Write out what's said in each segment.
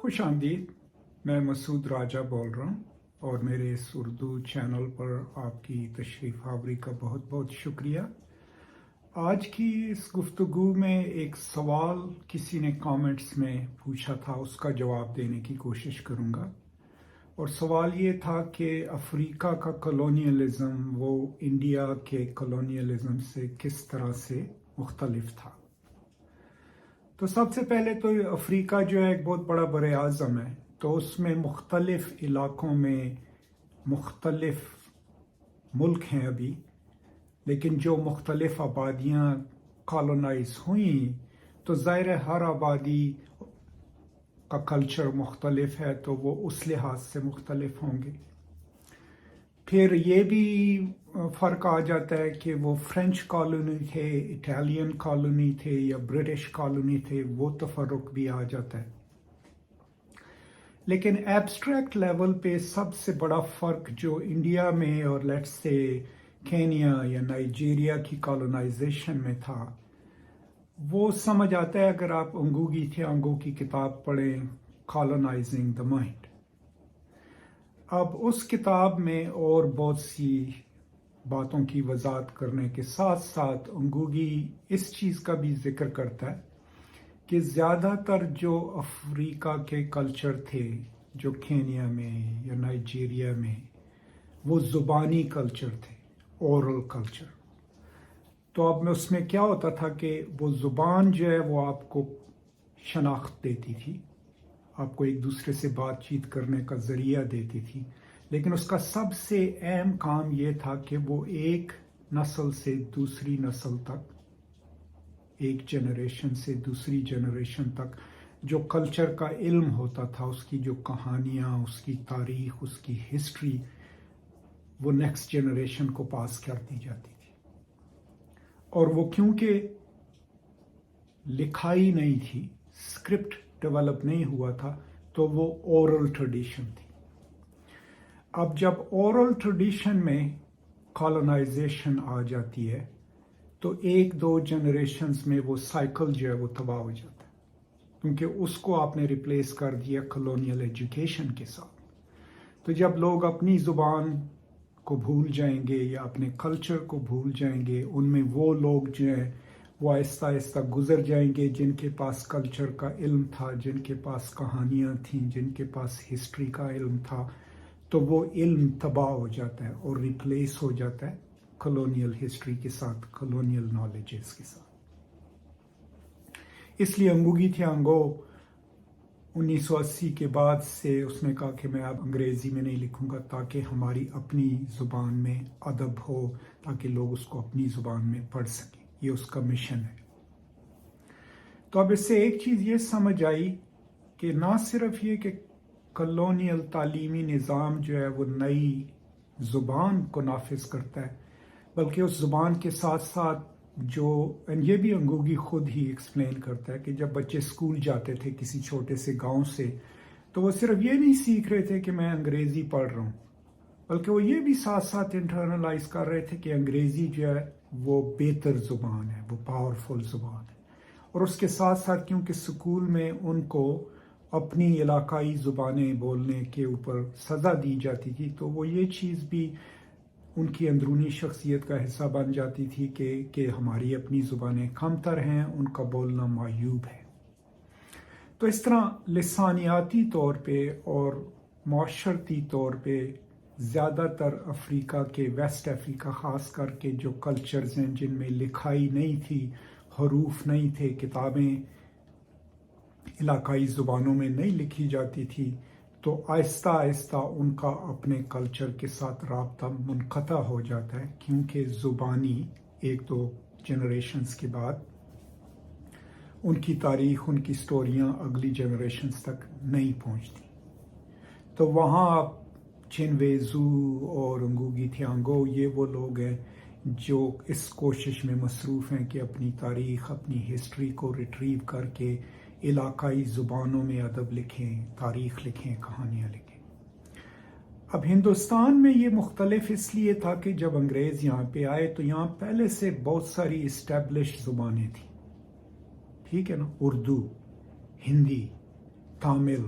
خوش آمدید. میں مسعود راجہ بول رہا ہوں اور میرے اس اردو چینل پر آپ کی تشریف آوری کا بہت بہت شکریہ. آج کی اس گفتگو میں ایک سوال کسی نے کامنٹس میں پوچھا تھا، اس کا جواب دینے کی کوشش کروں گا. اور سوال یہ تھا کہ افریقہ کا کلونیلزم وہ انڈیا کے کلونیلزم سے کس طرح سے مختلف تھا. تو سب سے پہلے تو افریقہ جو ہے ایک بہت بڑا بر اعظم ہے، تو اس میں مختلف علاقوں میں مختلف ملک ہیں ابھی، لیکن جو مختلف آبادیاں کالونائز ہوئیں تو ظاہر ہے ہر آبادی کا کلچر مختلف ہے، تو وہ اس لحاظ سے مختلف ہوں گے. پھر یہ بھی فرق آ جاتا ہے کہ وہ فرینچ کالونی تھے، اٹالین کالونی تھے یا برٹش کالونی تھے، وہ تفرق بھی آ جاتا ہے. لیکن ایبسٹریکٹ لیول پہ سب سے بڑا فرق جو انڈیا میں اور لیٹس سے کینیا یا نائجیریا کی کالونائزیشن میں تھا، وہ سمجھ آتا ہے اگر آپ انگوگی تھیانگو کی کتاب پڑھیں، کالونائزنگ دا مائنڈ. اب اس کتاب میں اور بہت سی باتوں کی وضاحت کرنے کے ساتھ ساتھ انگوگی اس چیز کا بھی ذکر کرتا ہے کہ زیادہ تر جو افریقہ کے کلچر تھے جو کینیا میں یا نائجیریا میں، وہ زبانی کلچر تھے، اورل کلچر. تو اب میں اس میں کیا ہوتا تھا کہ وہ زبان جو ہے وہ آپ کو شناخت دیتی تھی، آپ کو ایک دوسرے سے بات چیت کرنے کا ذریعہ دیتی تھی، لیکن اس کا سب سے اہم کام یہ تھا کہ وہ ایک نسل سے دوسری نسل تک، ایک جنریشن سے دوسری جنریشن تک جو کلچر کا علم ہوتا تھا، اس کی جو کہانیاں، اس کی تاریخ، اس کی ہسٹری، وہ نیکسٹ جنریشن کو پاس کر دی جاتی تھی. اور وہ کیونکہ لکھائی نہیں تھی، اسکرپٹ ڈیولپ نہیں ہوا تھا، تو وہ اورل ٹریڈیشن تھی. اب جب اورل ٹریڈیشن میں کالونائزیشن آ جاتی ہے تو ایک دو جنریشنز میں وہ سائیکل جو ہے وہ تباہ ہو جاتا ہے، کیونکہ اس کو آپ نے ریپلیس کر دیا کلونیل ایجوکیشن کے ساتھ. تو جب لوگ اپنی زبان کو بھول جائیں گے یا اپنے کلچر کو بھول جائیں گے، ان میں وہ لوگ جو ہیں وہ آہستہ آہستہ گزر جائیں گے جن کے پاس کلچر کا علم تھا، جن کے پاس کہانیاں تھیں، جن کے پاس ہسٹری کا علم تھا، تو وہ علم تباہ ہو جاتا ہے اور ریپلیس ہو جاتا ہے کلونیل ہسٹری کے ساتھ، کلونیل نالجز کے ساتھ. اس لیے انگوگی تھیانگو 1980 کے بعد سے اس نے کہا کہ میں اب انگریزی میں نہیں لکھوں گا تاکہ ہماری اپنی زبان میں ادب ہو، تاکہ لوگ اس کو اپنی زبان میں پڑھ سکیں. یہ اس کا مشن ہے. تو اب اس سے ایک چیز یہ سمجھ آئی کہ نہ صرف یہ کہ کلونیل تعلیمی نظام جو ہے وہ نئی زبان کو نافذ کرتا ہے، بلکہ اس زبان کے ساتھ ساتھ یہ بھی انگوگی خود ہی ایکسپلین کرتا ہے کہ جب بچے اسکول جاتے تھے کسی چھوٹے سے گاؤں سے، تو وہ صرف یہ نہیں سیکھ رہے تھے کہ میں انگریزی پڑھ رہا ہوں، بلکہ وہ یہ بھی ساتھ ساتھ انٹرنلائز کر رہے تھے کہ انگریزی جو ہے وہ بہتر زبان ہے، وہ پاورفل زبان ہے. اور اس کے ساتھ ساتھ کیونکہ اسکول میں ان کو اپنی علاقائی زبانیں بولنے کے اوپر سزا دی جاتی تھی، تو وہ یہ چیز بھی ان کی اندرونی شخصیت کا حصہ بن جاتی تھی کہ ہماری اپنی زبانیں کم تر ہیں، ان کا بولنا معیوب ہے. تو اس طرح لسانیاتی طور پہ اور معاشرتی طور پہ زیادہ تر افریقہ کے، ویسٹ افریقہ خاص کر کے جو کلچرز ہیں جن میں لکھائی نہیں تھی، حروف نہیں تھے، کتابیں علاقائی زبانوں میں نہیں لکھی جاتی تھی، تو آہستہ آہستہ ان کا اپنے کلچر کے ساتھ رابطہ منقطع ہو جاتا ہے، کیونکہ زبانی ایک دو جنریشنز کے بعد ان کی تاریخ، ان کی سٹوریاں اگلی جنریشنز تک نہیں پہنچتی. تو وہاں آپ چنویزو اور انگوگی تھیانگو یہ وہ لوگ ہیں جو اس کوشش میں مصروف ہیں کہ اپنی تاریخ، اپنی ہسٹری کو ریٹریو کر کے علاقائی زبانوں میں ادب لکھیں، تاریخ لکھیں، کہانیاں لکھیں. اب ہندوستان میں یہ مختلف اس لیے تھا کہ جب انگریز یہاں پہ آئے تو یہاں پہلے سے بہت ساری اسٹیبلش زبانیں تھیں، ٹھیک ہے نا، اردو، ہندی، تامل،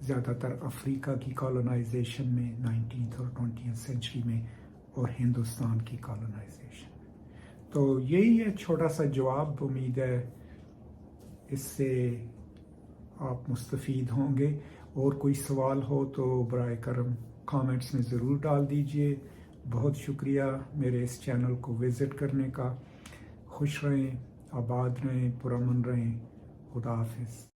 زیادہ تر افریقہ کی کالونائزیشن میں 19th اور 20th سینچری میں اور ہندوستان کی کالونائزیشن. تو یہی ہے چھوٹا سا جواب. امید ہے اس سے آپ مستفید ہوں گے. اور کوئی سوال ہو تو برائے کرم کامنٹس میں ضرور ڈال دیجئے. بہت شکریہ میرے اس چینل کو وزٹ کرنے کا. خوش رہیں، آباد رہیں، پرامن رہیں. خدا حافظ.